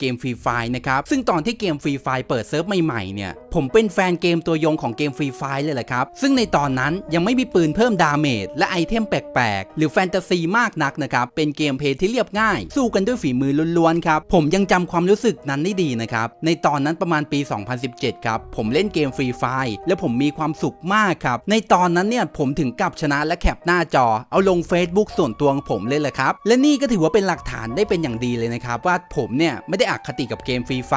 เกมฟรีไฟนะครับซึ่งตอนที่เกมฟรีไฟเปิดเซิร์ฟใหม่ๆเนี่ยผมเป็นแฟนเกมตัวยงของเกมฟรีไฟเลยแหละครับซึ่งในตอนนั้นยังไม่มีปืนเพิ่มดาเมจและไอเทมแปลกๆหรือแฟนตาซีมากนักนะครับเป็นเกมเพลย์ที่เรียบง่ายสู้กันด้วยฝีมือล้วนๆครับผมยังจำความรู้สึกนั้นได้ดีนะครับในตอนนั้นประมาณปี 2017 ครับผมเล่นเกมฟรีไฟและผมมีความสุขมากครับในตอนนั้นเนี่ยผมถึงกับชนะและแคปหน้าจอเอาลง Facebook ส่วนตัวของผมเลยแหละครับและนี่ก็ถือว่าเป็นหลักฐานได้เป็นอย่างดีเลยนะครับว่าผมเนี่ยไม่ได้อคติกับเกมฟรีไฟ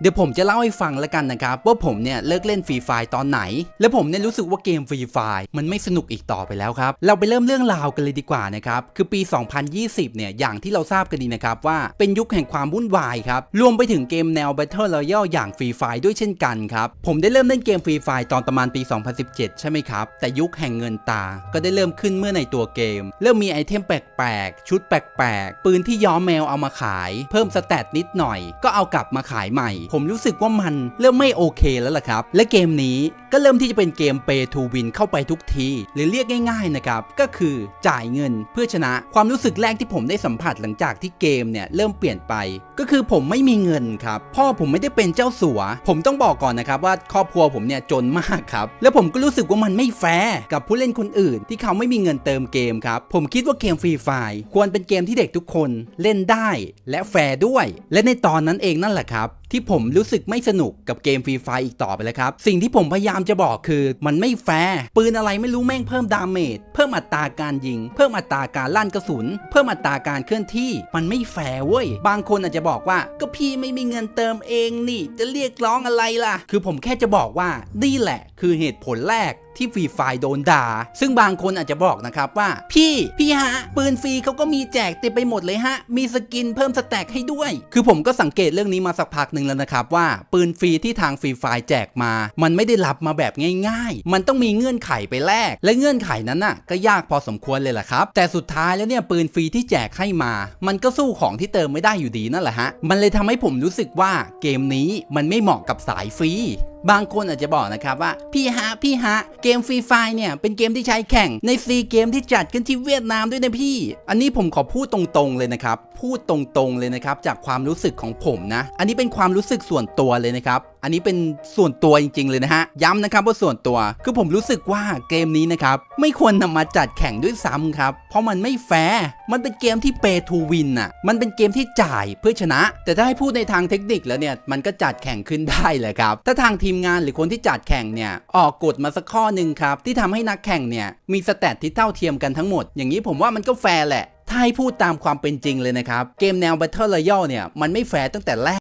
เดี๋ยวผมจะเล่าให้ฟังแล้วกันนะครับว่าผมเนี่ยเลิกเล่นฟรีไฟตอนไหนและผมเนี่ยรู้สึกว่าเกมฟรีไฟมันไม่สนุกอีกต่อไปแล้วครับเราไปเริ่มเรื่องราวกันเลยดีกว่านะครับคือปี 2020 เนี่ยอย่างที่เราทราบกันดีนะครับว่าเป็นยุคแห่งความวุ่นวายครับรวมไปถึงเกมแนว Battle Royale อย่างฟรีไฟด้วยเช่นกันครับผมได้เริ่มเล่นเกมฟรีไฟตอนประมาณปี 2017 ใช่ไหมครับแต่ยุคแห่งเงินตาก็ได้เริ่มขึ้นเมื่อในตัวเกมเริ่มมีไอเทมแปลกๆชุดแปลกๆปืนที่ย้อมแมวเอามาขายเพิ่มสแตทนิดหน่อยก็เอากลับมาขายใหม่ผมรู้สึกว่ามันเริ่มไม่โอเคแล้วล่ะครับและเกมนี้ก็เริ่มที่จะเป็นเกม Pay to Win เข้าไปทุกทีหรือเรียกง่ายๆนะครับก็คือจ่ายเงินเพื่อชนะความรู้สึกแรกที่ผมได้สัมผัสหลังจากที่เกมเนี่ยเริ่มเปลี่ยนไปก็คือผมไม่มีเงินครับพ่อผมไม่ได้เป็นเจ้าสัวผมต้องบอกก่อนนะครับว่าครอบครัวผมเนี่ยจนมากครับแล้วผมก็รู้สึกว่ามันไม่แฟร์กับผู้เล่นคนอื่นที่เขาไม่มีเงินเติมเกมครับผมคิดว่าเกมฟรีไฟควรเป็นเกมที่เด็กทุกคนเล่นได้และแฟร์ด้วยและในตอนนั้นเองนั่นแหละครับที่ผมรู้สึกไม่สนุกกับเกมฟรีไฟอีกต่อไปแล้วครับสิ่งที่ผมพยายามจะบอกคือมันไม่แฟร์ปืนอะไรไม่รู้แม่งเพิ่มดาเมจเพิ่มอัตราการยิงเพิ่มอัตราการลั่นกระสุนเพิ่มอัตราการเคลื่อนที่มันไม่แฟร์เว้ยบางคนอาจจะบอกว่าก็พี่ไม่มีเงินเติมเองนี่จะเรียกร้องอะไรล่ะคือผมแค่จะบอกว่านี่แหละคือเหตุผลแรกที่ฟรีไฟโดนด่าซึ่งบางคนอาจจะบอกนะครับว่าพี่ฮะปืนฟรีเขาก็มีแจกเต็มไปหมดเลยฮะมีสกินเพิ่มสแต็กให้ด้วยคือผมก็สังเกตเรื่องนี้มาสักพักหนึ่งแล้วนะครับว่าปืนฟรีที่ทางฟรีไฟแจกมามันไม่ได้รับมาแบบง่ายๆมันต้องมีเงื่อนไขไปแลกและเงื่อนไขนั้นน่ะก็ยากพอสมควรเลยแหละครับแต่สุดท้ายแล้วเนี่ยปืนฟรีที่แจกให้มามันก็สู้ของที่เติมไม่ได้อยู่ดีนั่นแหละฮะมันเลยทำให้ผมรู้สึกว่าเกมนี้มันไม่เหมาะกับสายฟรีบางคนอาจจะบอกนะครับว่าพี่ฮะเกมฟรีไฟเนี่ยเป็นเกมที่ใช้แข่งในซีเกมที่จัดขึ้นที่เวียดนามด้วยนะพี่อันนี้ผมขอพูดตรงๆเลยนะครับพูดตรงๆเลยนะครับจากความรู้สึกของผมนะอันนี้เป็นความรู้สึกส่วนตัวเลยนะครับอันนี้เป็นส่วนตัวจริงๆเลยนะฮะย้ำนะครับว่าส่วนตัวคือผมรู้สึกว่าเกมนี้นะครับไม่ควรนำมาจัดแข่งด้วยซ้ำครับเพราะมันไม่แฟร์มันเป็นเกมที่ Pay to Win อ่ะมันเป็นเกมที่จ่ายเพื่อชนะแต่ถ้าให้พูดในทางเทคนิคแล้วเนี่ยมันก็จัดแข่งขึ้นได้แหละครับถ้าทางทีมงานหรือคนที่จัดแข่งเนี่ยออกกฎมาสักข้อหนึ่งครับที่ทำให้นักแข่งเนี่ยมีสแตทที่เท่าเทียมกันทั้งหมดอย่างนี้ผมว่ามันก็แฟร์แหละถ้าให้พูดตามความเป็นจริงเลยนะครับเกมแนว Battle Royale เนี่ยมันไม่แฟร์ตั้งแต่แรก